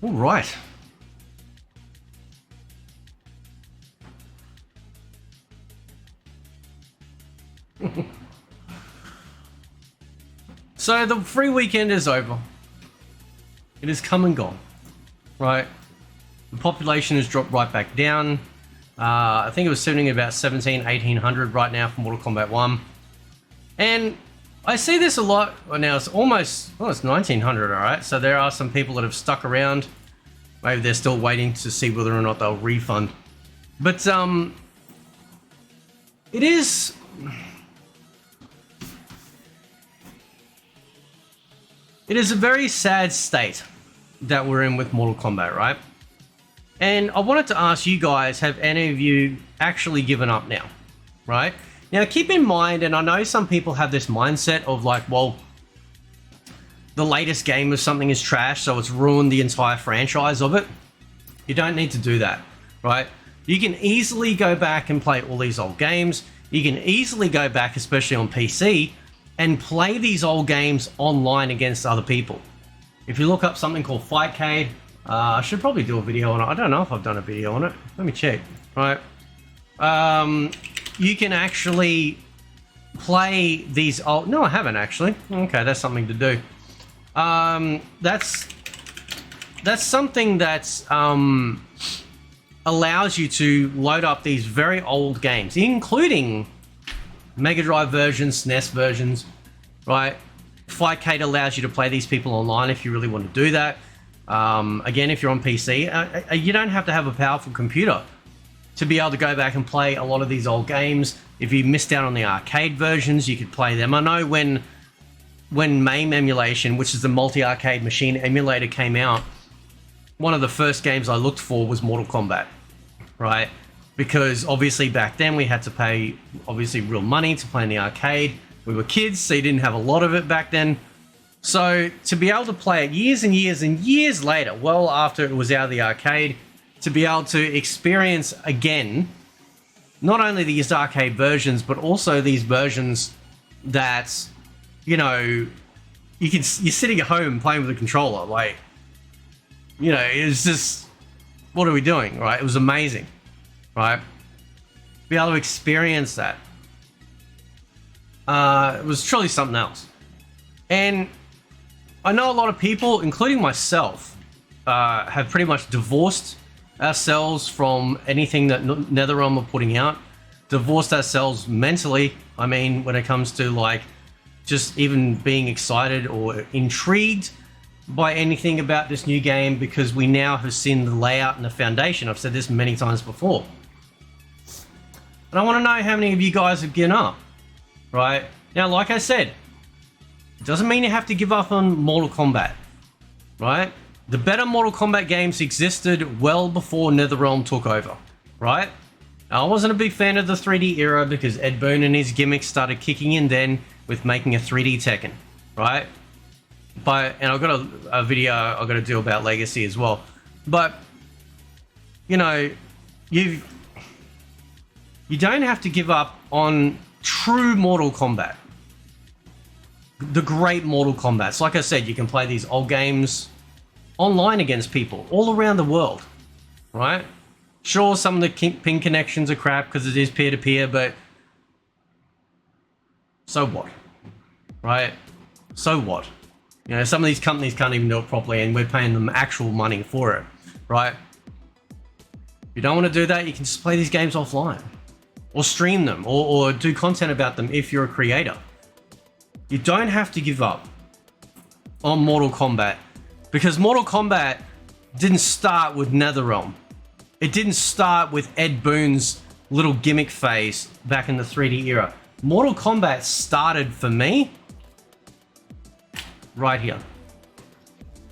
All right. So the free weekend is over. It has come and gone, right? The population has dropped right back down. I think it was sitting at about 1800 right now for Mortal Kombat 1. And I see this a lot. Well, now it's almost, well, it's 1900, all right? So there are some people that have stuck around. Maybe they're still waiting to see whether or not they'll refund. But it is... It is a very sad state that we're in with Mortal Kombat, right? And I wanted to ask you guys, have any of you actually given up now, right? Now, keep in mind, and I know some people have this mindset of like, well, the latest game of something is trash, so it's ruined the entire franchise of it. You don't need to do that, right? You can easily go back and play all these old games. You can easily go back, especially on PC, and play these old games online against other people. If you look up something called Fightcade, I should probably do a video on it. I don't know if I've done a video on it. Let me check, right? You can actually play these old... No, I haven't actually. Okay, that's something to do. That's something that allows you to load up these very old games, including Mega Drive versions, SNES versions, right? Fightcade allows you to play these people online if you really want to do that. Again, if you're on PC, you don't have to have a powerful computer to be able to go back and play a lot of these old games. If you missed out on the arcade versions, you could play them. I know when MAME emulation, which is the multi-arcade machine emulator, came out, one of the first games I looked for was Mortal Kombat, right? Because obviously back then we had to pay obviously real money to play in the arcade. We were kids, so you didn't have a lot of it back then. So to be able to play it years and years and years later, well after it was out of the arcade, to be able to experience again, not only these arcade versions, but also these versions that, you know, you're sitting at home playing with a controller, like, you know, it's just, what are we doing, right? It was amazing. Right? Be able to experience that. It was truly something else. And I know a lot of people, including myself, have pretty much divorced ourselves from anything that NetherRealm are putting out. Divorced ourselves mentally. I mean, when it comes to like just even being excited or intrigued by anything about this new game, because we now have seen the layout and the foundation. I've said this many times before. And I want to know how many of you guys have given up, right? Now, like I said, it doesn't mean you have to give up on Mortal Kombat, right? The better Mortal Kombat games existed well before NetherRealm took over, right? Now, I wasn't a big fan of the 3D era because Ed Boon and his gimmicks started kicking in then with making a 3D Tekken, right? And I've got a video I've got to do about Legacy as well. But, you know, you don't have to give up on true Mortal Kombat. The great Mortal Kombats. Like I said, you can play these old games online against people all around the world, right? Sure, some of the ping connections are crap because it is peer-to-peer, but so what, right? So what? You know, some of these companies can't even do it properly and we're paying them actual money for it, right? If you don't want to do that, you can just play these games offline. Or stream them, or do content about them if you're a creator. You don't have to give up on Mortal Kombat, because Mortal Kombat didn't start with NetherRealm. It didn't start with Ed Boon's little gimmick phase back in the 3D era. Mortal Kombat started for me right here.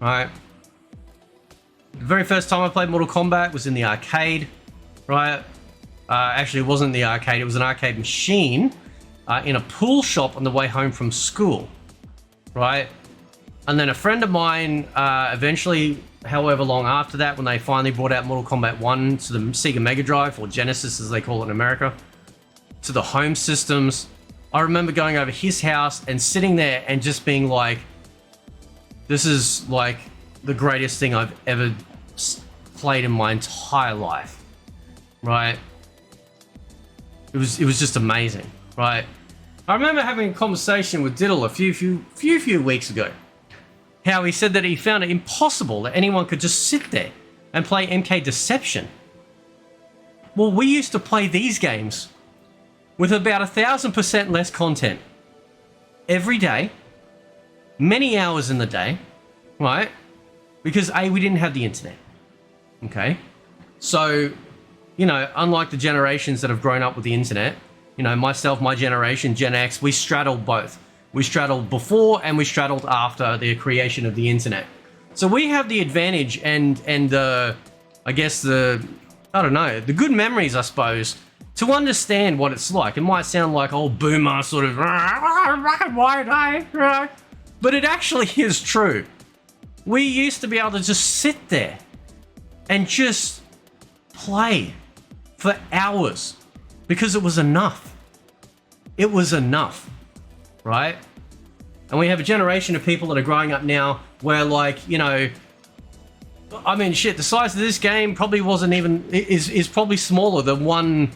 Right? The very first time I played Mortal Kombat was in the arcade, right? Actually, it wasn't the arcade. It was an arcade machine in a pool shop on the way home from school, right? And then a friend of mine, eventually, however long after that, when they finally brought out Mortal Kombat 1 to the Sega Mega Drive, or Genesis as they call it in America, to the home systems, I remember going over his house and sitting there and just being like, this is the greatest thing I've ever played in my entire life, right? It was just amazing, right? I remember having a conversation with Diddle a few weeks ago, how he said that he found it impossible that anyone could just sit there and play MK Deception. Well, we used to play these games with about 1,000% less content every day, many hours in the day, right? Because A, we didn't have the internet, okay? So, you know, unlike the generations that have grown up with the internet, you know, myself, my generation, Gen X, we straddled both. We straddled before and we straddled after the creation of the internet. So we have the advantage and I guess the good memories, I suppose, to understand what it's like. It might sound like old boomer sort of, but it actually is true. We used to be able to just sit there and just play for hours because it was enough. It was enough, right? And we have a generation of people that are growing up now where, like, you know, I mean, shit, the size of this game probably wasn't even, is probably smaller than one,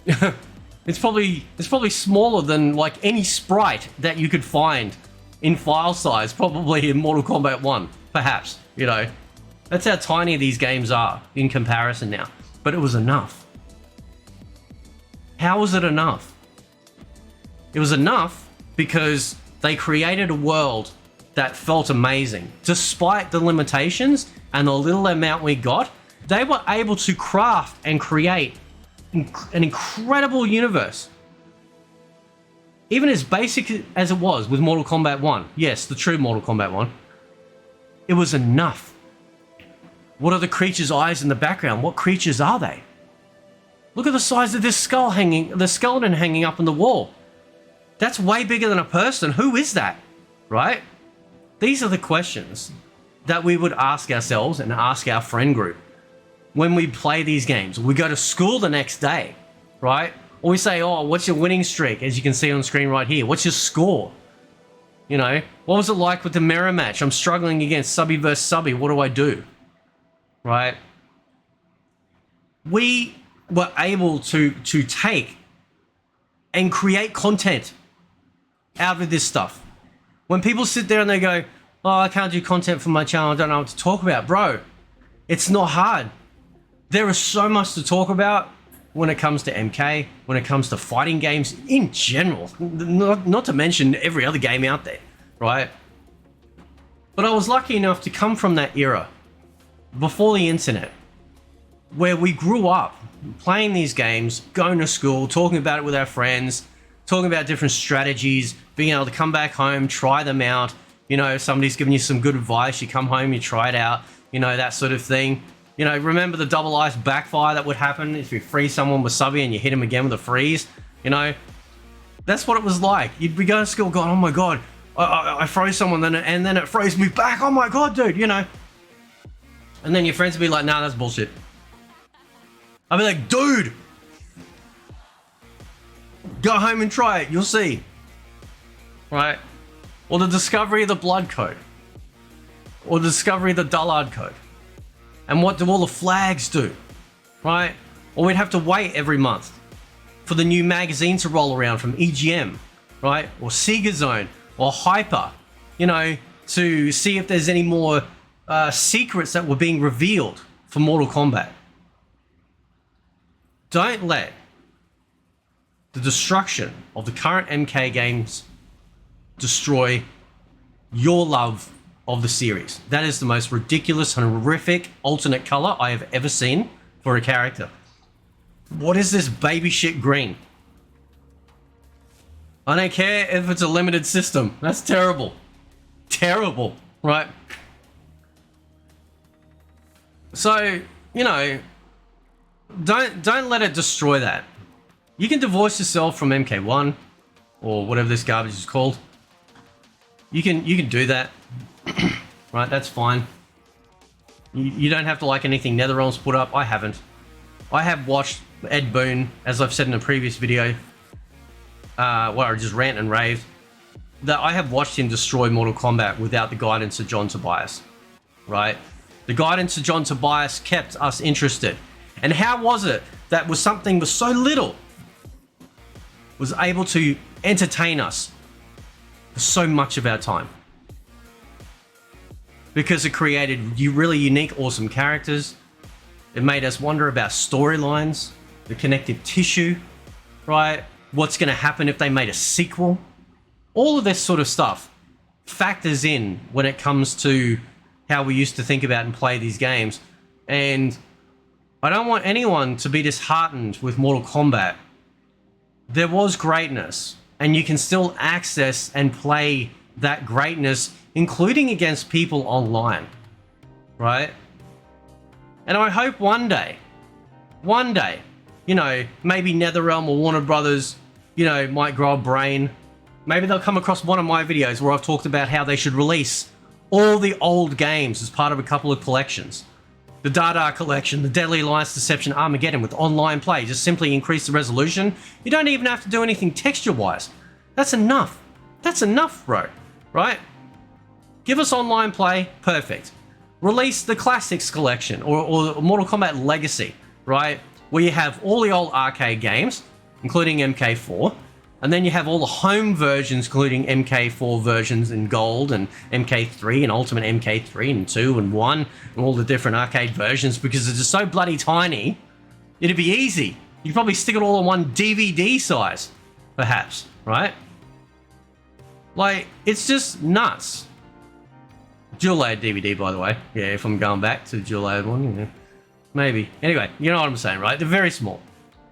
it's probably smaller than like any sprite that you could find in file size, probably in Mortal Kombat 1, perhaps, you know. That's how tiny these games are in comparison now. But it was enough. How was it enough? It was enough because they created a world that felt amazing. Despite the limitations and the little amount we got, they were able to craft and create an incredible universe. Even as basic as it was with Mortal Kombat 1, yes, the true Mortal Kombat 1, it was enough. What are the creatures' eyes in the background? What creatures are they? Look at the size of this skull hanging, the skeleton hanging up on the wall. That's way bigger than a person. Who is that? Right? These are the questions that we would ask ourselves and ask our friend group when we play these games. We go to school the next day, right? Or we say, oh, what's your winning streak? As you can see on screen right here. What's your score? You know, what was it like with the mirror match? I'm struggling against Subby versus Subby. What do I do? Right? We were able to take and create content out of this stuff. When people sit there and they go, oh, I can't do content for my channel, I don't know what to talk about. Bro, it's not hard. There is so much to talk about when it comes to MK, when it comes to fighting games in general, not to mention every other game out there, right? But I was lucky enough to come from that era, before the internet, where we grew up playing these games, going to school, talking about it with our friends, talking about different strategies, being able to come back home, try them out. You know, somebody's giving you some good advice, you come home, you try it out, you know, that sort of thing. You know, remember the double ice backfire that would happen if you freeze someone with Subby and you hit him again with a freeze? You know, that's what it was like. You'd be going to school going, oh my God, I froze someone and then it froze me back. Oh my God, dude, you know. And then your friends would be like, nah, that's bullshit. I'd be like, dude, go home and try it, you'll see. Right? Or the discovery of the blood code. Or the discovery of the dullard code. And what do all the flags do? Right? Or we'd have to wait every month for the new magazine to roll around from EGM, right? Or Sega Zone, or Hyper, you know, to see if there's any more secrets that were being revealed for Mortal Kombat. Don't let the destruction of the current MK games destroy your love of the series. That is the most ridiculous and horrific alternate color I have ever seen for a character. What is this baby shit green? I don't care if it's a limited system. That's terrible. Terrible, right? So, you know, don't let it destroy that. You can divorce yourself from MK1 or whatever this garbage is called. You can do that. Right, that's fine. You don't have to like anything NetherRealm's put up. I haven't. I have watched Ed Boon, as I've said in a previous video, where I just rant and rave, that I have watched him destroy Mortal Kombat without the guidance of John Tobias. right? The guidance of John Tobias kept us interested. And how was it that was something with so little was able to entertain us for so much of our time? Because it created really unique, awesome characters. It made us wonder about storylines, the connective tissue, right? What's going to happen if they made a sequel? All of this sort of stuff factors in when it comes to how we used to think about and play these games. And I don't want anyone to be disheartened with Mortal Kombat. There was greatness, and you can still access and play that greatness, including against people online, right? And I hope one day, you know, maybe NetherRealm or Warner Brothers, you know, might grow a brain. Maybe they'll come across one of my videos where I've talked about how they should release all the old games as part of a couple of collections. The Dada collection, the Deadly Alliance, Deception, Armageddon with online play. Just simply increase the resolution. You don't even have to do anything texture-wise. That's enough. That's enough, bro. Right? Give us online play. Perfect. Release the Classics collection or Mortal Kombat Legacy, right? Where you have all the old arcade games, including MK4. And then you have all the home versions, including MK4 versions in gold and MK3 and Ultimate MK3 and 2 and 1 and all the different arcade versions, because it's just so bloody tiny. It'd be easy. You'd probably stick it all in one DVD size, perhaps, right? Like, it's just nuts. Dual layered DVD, by the way. Yeah, if I'm going back to the dual layered one, yeah. Maybe. Anyway, you know what I'm saying, right? They're very small.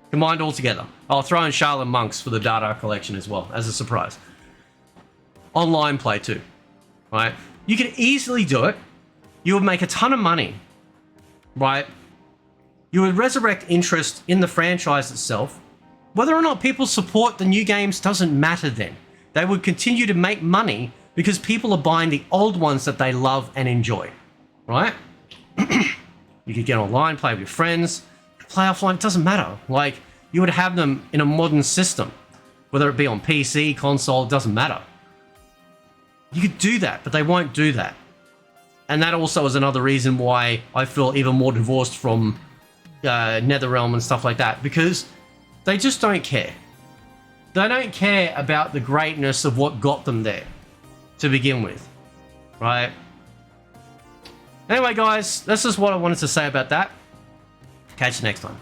Combined all together. I'll throw in Charlotte Monks for the Dada collection as well, as a surprise. Online play too, right? You could easily do it. You would make a ton of money, right? You would resurrect interest in the franchise itself. Whether or not people support the new games doesn't matter then. They would continue to make money because people are buying the old ones that they love and enjoy, right? You could get online, play with your friends, play offline, it doesn't matter. Like, you would have them in a modern system, whether it be on PC, console, it doesn't matter. You could do that, but they won't do that. And that also is another reason why I feel even more divorced from NetherRealm and stuff like that, because they just don't care. They don't care about the greatness of what got them there to begin with, right? Anyway, guys, this is what I wanted to say about that. Catch you next time.